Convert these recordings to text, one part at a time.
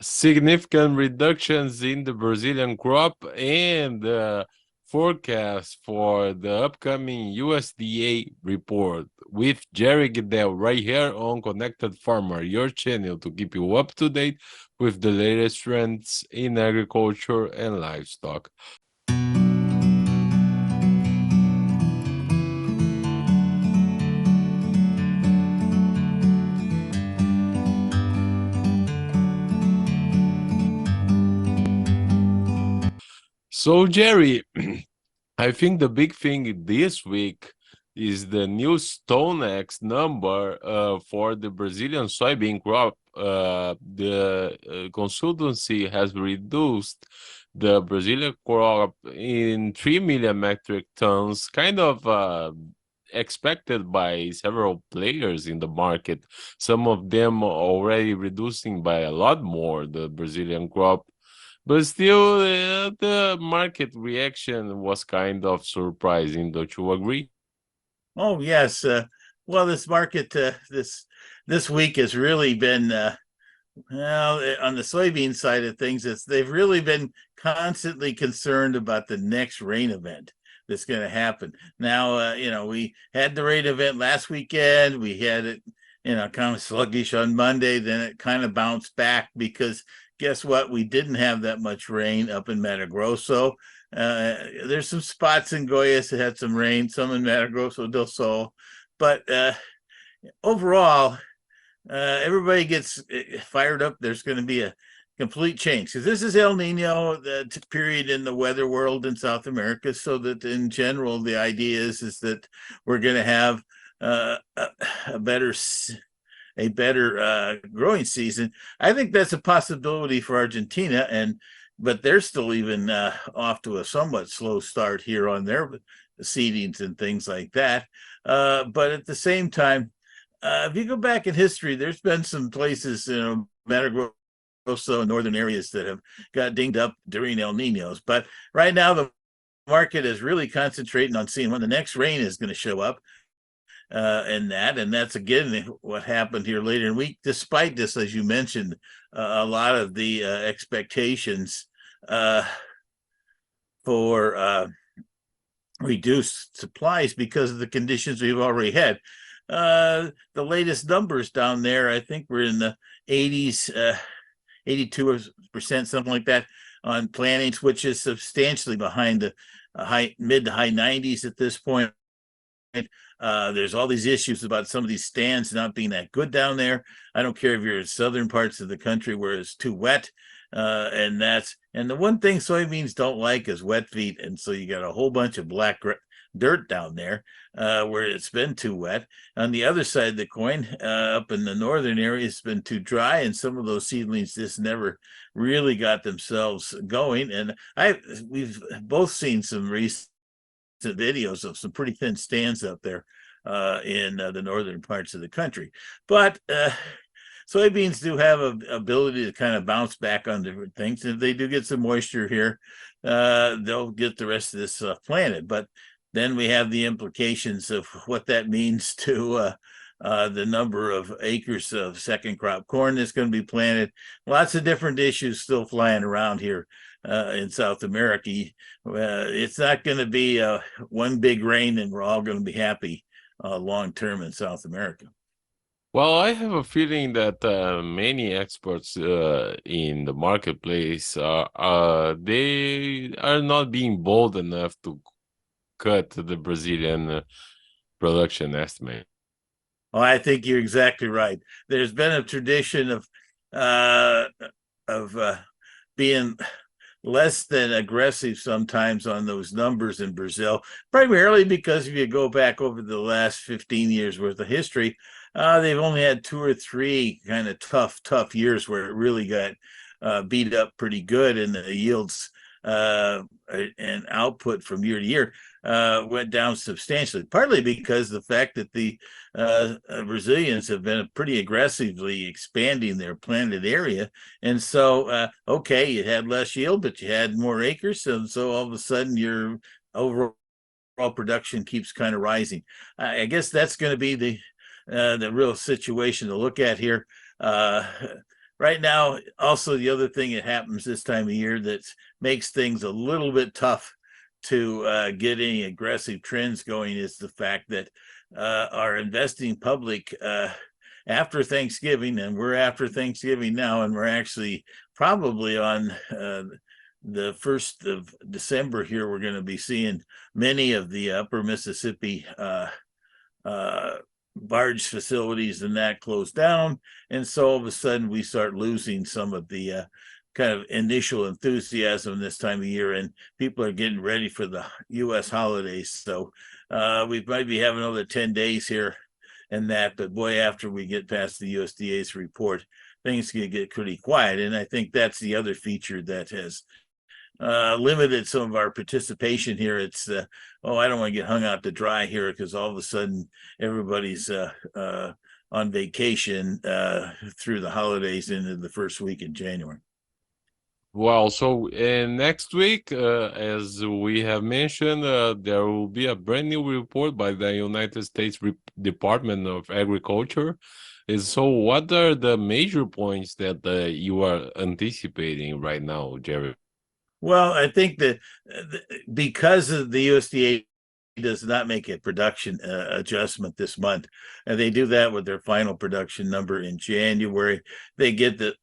significant reductions in the Brazilian crop and forecast for the upcoming USDA report with Jerry Gidel right here on Connected Farmer, your channel to keep you up to date with the latest trends in agriculture and livestock. So, Jerry, I think the big thing this week is the new StoneX number for the Brazilian soybean crop. The consultancy has reduced the Brazilian crop in 3 million metric tons, kind of expected by several players in the market. Some of them already reducing by a lot more the Brazilian crop. But still, the market reaction was kind of surprising. Don't you agree? Oh yes. Well, this market this week has really been well on the soybean side of things. They've really been constantly concerned about the next rain event that's going to happen. Now, we had the rain event last weekend. We had it, kind of sluggish on Monday. Then it kind of bounced back because guess what? We didn't have that much rain up in Mato Grosso. There's some spots in Goiás that had some rain, some in Mato Grosso del Sol, but overall, everybody gets fired up. There's going to be a complete change because this is El Nino, the period in the weather world in South America. So that in general, the idea is that we're going to have a better growing season. I think that's a possibility for Argentina, but they're still even off to a somewhat slow start here on their seedings and things like that. But at the same time, if you go back in history, there's been some places, Mato Grosso and northern areas that have got dinged up during El Ninos. But right now, the market is really concentrating on seeing when the next rain is going to show up. And that's again what happened here later in the week. Despite this, as you mentioned, a lot of the expectations for reduced supplies because of the conditions we've already had. The latest numbers down there, I think we're in the 80s, 82%, something like that, on plantings, which is substantially behind the mid to high 90s at this point. There's all these issues about some of these stands not being that good down there. I don't care if you're in southern parts of the country where it's too wet. And the one thing soybeans don't like is wet feet. And so you got a whole bunch of black dirt down there where it's been too wet. On the other side of the coin, up in the northern area, it's been too dry, and some of those seedlings just never really got themselves going. And we've both seen some recent videos of some pretty thin stands out there in the northern parts of the country. But soybeans do have an ability to kind of bounce back on different things. If they do get some moisture here, they'll get the rest of this planted. But then we have the implications of what that means to the number of acres of second crop corn that's going to be planted. Lots of different issues still flying around here in South America. It's not going to be one big rain and we're all going to be happy long term in South America. Well, I have a feeling that many experts in the marketplace they are not being bold enough to cut the Brazilian production estimate. Oh, I think you're exactly right. There's been a tradition of being less than aggressive sometimes on those numbers in Brazil, primarily because if you go back over the last 15 years worth of history, they've only had 2 or 3 kind of tough years where it really got beat up pretty good, and the yields and output from year to year went down substantially, partly because the fact that the Brazilians have been pretty aggressively expanding their planted area. And so, okay, you had less yield, but you had more acres. And so all of a sudden your overall production keeps kind of rising. I guess that's going to be the real situation to look at here. right now, also the other thing that happens this time of year that makes things a little bit tough to get any aggressive trends going is the fact that our investing public after Thanksgiving, and we're after Thanksgiving now, and we're actually probably on the 1st of December here, we're going to be seeing many of the upper Mississippi barge facilities and that closed down. And so all of a sudden we start losing some of the kind of initial enthusiasm this time of year, and people are getting ready for the U.S. holidays. So we might be having another 10 days here and that, but boy, after we get past the USDA's report, things can get pretty quiet. And I think that's the other feature that has limited some of our participation here. It's I don't want to get hung out to dry here because all of a sudden everybody's on vacation through the holidays into the first week in January. Well, so next week, as we have mentioned, there will be a brand new report by the United States Department of Agriculture. So what are the major points that you are anticipating right now, Jerry? Well, I think that because of the USDA does not make a production adjustment this month, and they do that with their final production number in January. They get the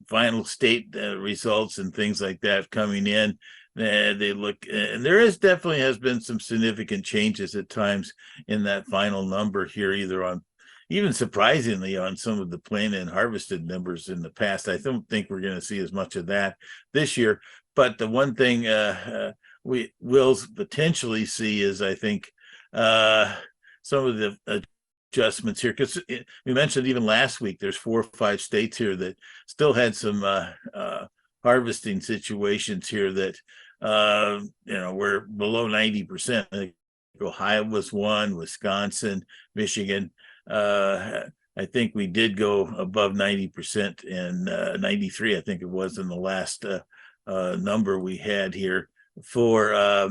final state results and things like that coming in. They look, and there is definitely has been some significant changes at times in that final number here, either on, even surprisingly, on some of the planted and harvested numbers in the past. I don't think we're going to see as much of that this year. But the one thing we will potentially see is, I think, some of the adjustments here, because we mentioned even last week, there's 4 or 5 states here that still had some harvesting situations here that, were below 90%. Ohio was one, Wisconsin, Michigan. I think we did go above 90% in 93, I think it was, in the last number we had here for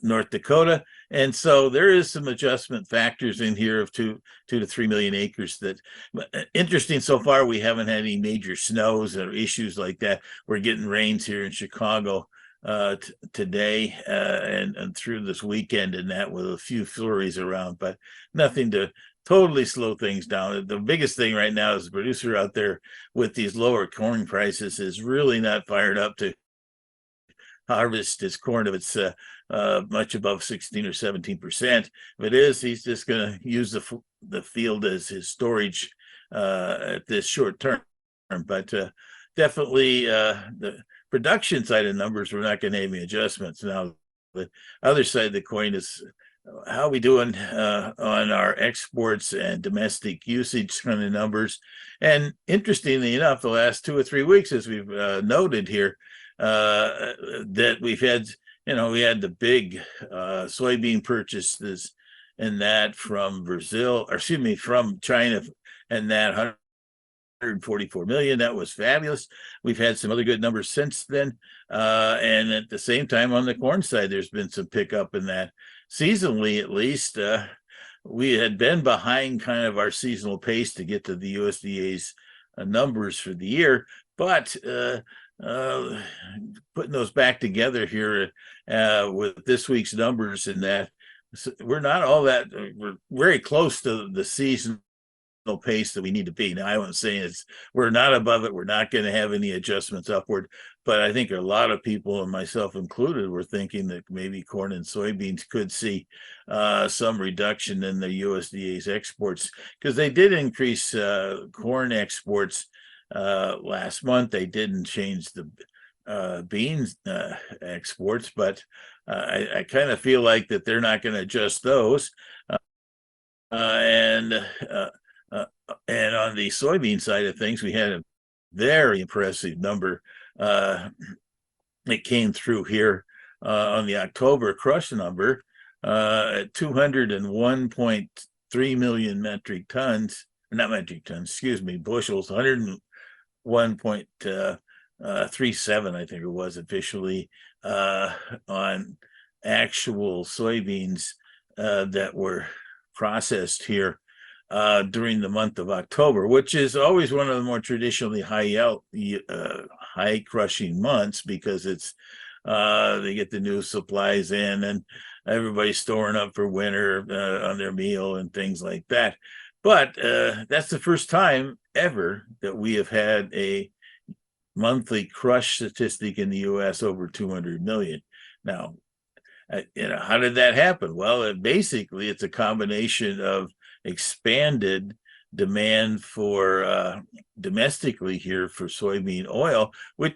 North Dakota. And so there is some adjustment factors in here of 2 to 3 million acres. That interesting. So far, we haven't had any major snows or issues like that. We're getting rains here in Chicago today and through this weekend, and that with a few flurries around, but nothing to totally slow things down. The biggest thing right now is the producer out there with these lower corn prices is really not fired up to harvest his corn if it's much above 16 or 17%. If it is, he's just going to use the field as his storage at this short term. But definitely the production side of numbers, we're not going to have any adjustments. Now, the other side of the coin is how are we doing on our exports and domestic usage kind of numbers. And interestingly enough, the last 2 or 3 weeks, as we've noted here, that we've had, we had the big soybean purchases and that from from China, and that 144 million. That was fabulous. We've had some other good numbers since then. And at the same time, on the corn side, there's been some pickup in that. Seasonally, at least, we had been behind kind of our seasonal pace to get to the USDA's numbers for the year. But putting those back together here with this week's numbers, and that we're not all that, we're very close to the seasonal pace that we need to be. Now, I wasn't saying we're not above it. We're not going to have any adjustments upward, but I think a lot of people, and myself included, were thinking that maybe corn and soybeans could see some reduction in the USDA's exports, because they did increase corn exports last month. They didn't change the beans exports, but I kind of feel like that they're not going to adjust those. And on the soybean side of things, we had a very impressive number that came through here on the October crush number at 201.3 million bushels, 101.37, I think it was officially, on actual soybeans that were processed here. during the month of October, which is always one of the more traditionally high crushing months, because it's they get the new supplies in and everybody's storing up for winter on their meal and things like that. But that's the first time ever that we have had a monthly crush statistic in the U.S. over 200 million. Now, how did that happen? Well, basically, it's a combination of expanded demand for domestically here for soybean oil, which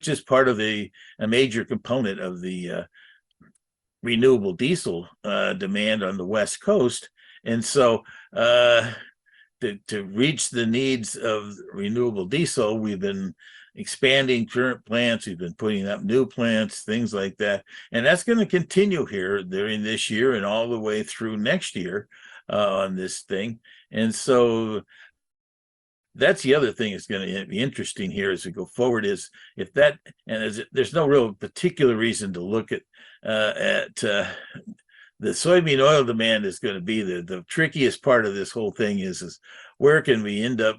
is part of a major component of the renewable diesel demand on the West Coast. And so to reach the needs of renewable diesel, we've been expanding current plants, we've been putting up new plants, things like that. And that's going to continue here during this year and all the way through next year on this thing. And so that's the other thing that's going to be interesting here as we go forward, is if that, and there's no real particular reason to look at the soybean oil demand is going to be the trickiest part of this whole thing is where can we end up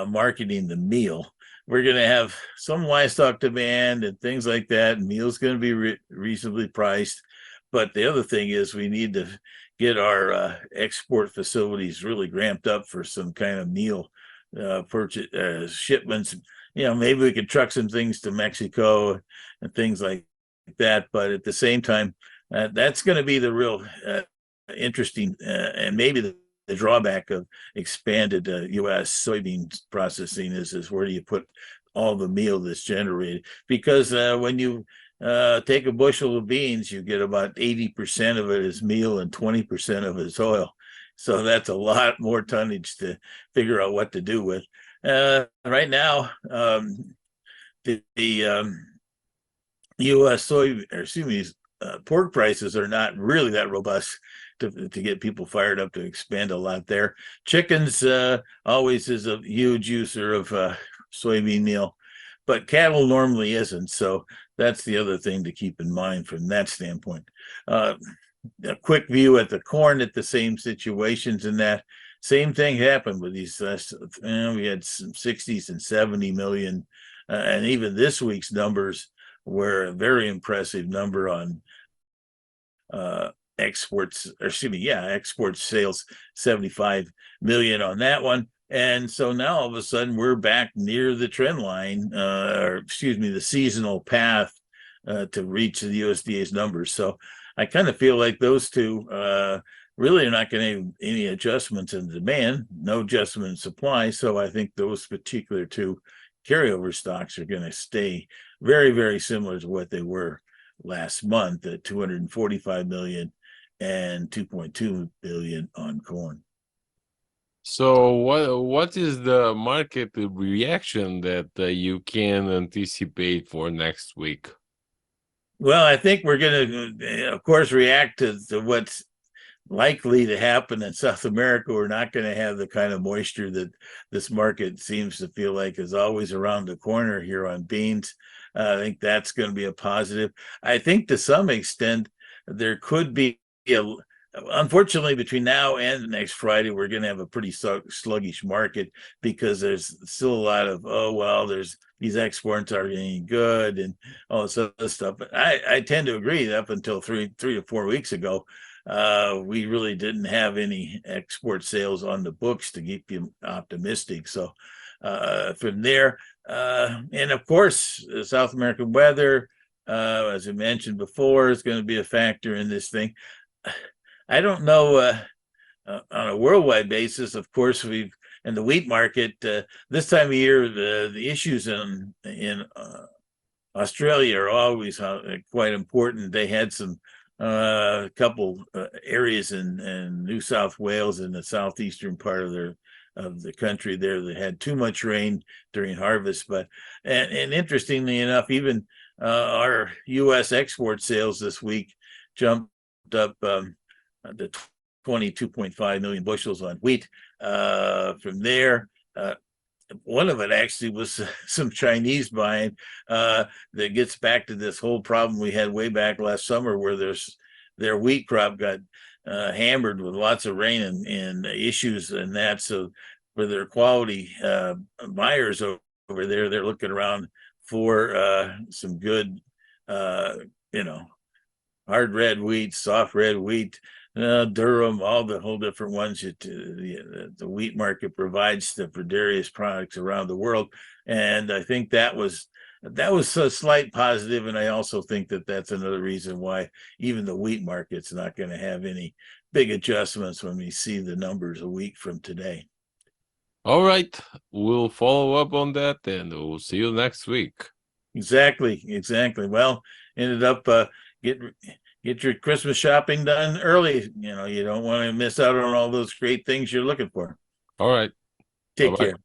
marketing the meal. We're going to have some livestock demand and things like that, and meal's going to be reasonably priced. But the other thing is we need to get our export facilities really ramped up for some kind of meal purchase shipments. Maybe we could truck some things to Mexico and things like that. But at the same time, that's going to be the real interesting and maybe the drawback of expanded U.S. soybean processing is where do you put all the meal that's generated? Because when you take a bushel of beans, you get about 80% of it is meal and 20% of it is oil. So that's a lot more tonnage to figure out what to do with. Right now, the U.S. pork prices are not really that robust to get people fired up to expand a lot there. Chickens always is a huge user of soybean meal, but cattle normally isn't. So that's the other thing to keep in mind from that standpoint. A quick view at the corn at the same situations, and that same thing happened with these. We had some 60s and 70 million, and even this week's numbers were a very impressive number on export sales, 75 million on that one. And so now all of a sudden we're back near the trend line, the seasonal path to reach the USDA's numbers. So I kind of feel like those two really are not going to have any adjustments in demand, no adjustment in supply. So I think those particular two carryover stocks are going to stay very, very similar to what they were last month at 245 million and 2.2 billion on corn. So what is the market reaction that you can anticipate for next week? Well, I think we're going to, of course, react to what's likely to happen in South America. We're not going to have the kind of moisture that this market seems to feel like is always around the corner here on beans. I think that's going to be a positive. I think to some extent there could be unfortunately, between now and next Friday, we're going to have a pretty sluggish market because there's still a lot of, there's these exports aren't any good and all this other stuff. But I tend to agree that up until three to 4 weeks ago, we really didn't have any export sales on the books to keep you optimistic. So from there, and of course, the South American weather, as I mentioned before, is going to be a factor in this thing. I don't know on a worldwide basis. Of course, we've in the wheat market this time of year, the issues in Australia are always quite important. They had some couple areas in New South Wales in the southeastern part of the country there that had too much rain during harvest. But and interestingly enough, even our U.S. export sales this week jumped up to 22.5 million bushels on wheat. From there, one of it actually was some Chinese buying that gets back to this whole problem we had way back last summer, where their wheat crop got hammered with lots of rain and issues and that. So for their quality buyers over there, they're looking around for some good, hard red wheat, soft red wheat, Durham, all the whole different ones that the wheat market provides for various products around the world. And I think that was a slight positive, and I also think that that's another reason why even the wheat market's not going to have any big adjustments when we see the numbers a week from today. All right, we'll follow up on that, and we'll see you next week. Exactly. Well, ended up get your Christmas shopping done early. You don't want to miss out on all those great things you're looking for. All right. Take Bye-bye. care.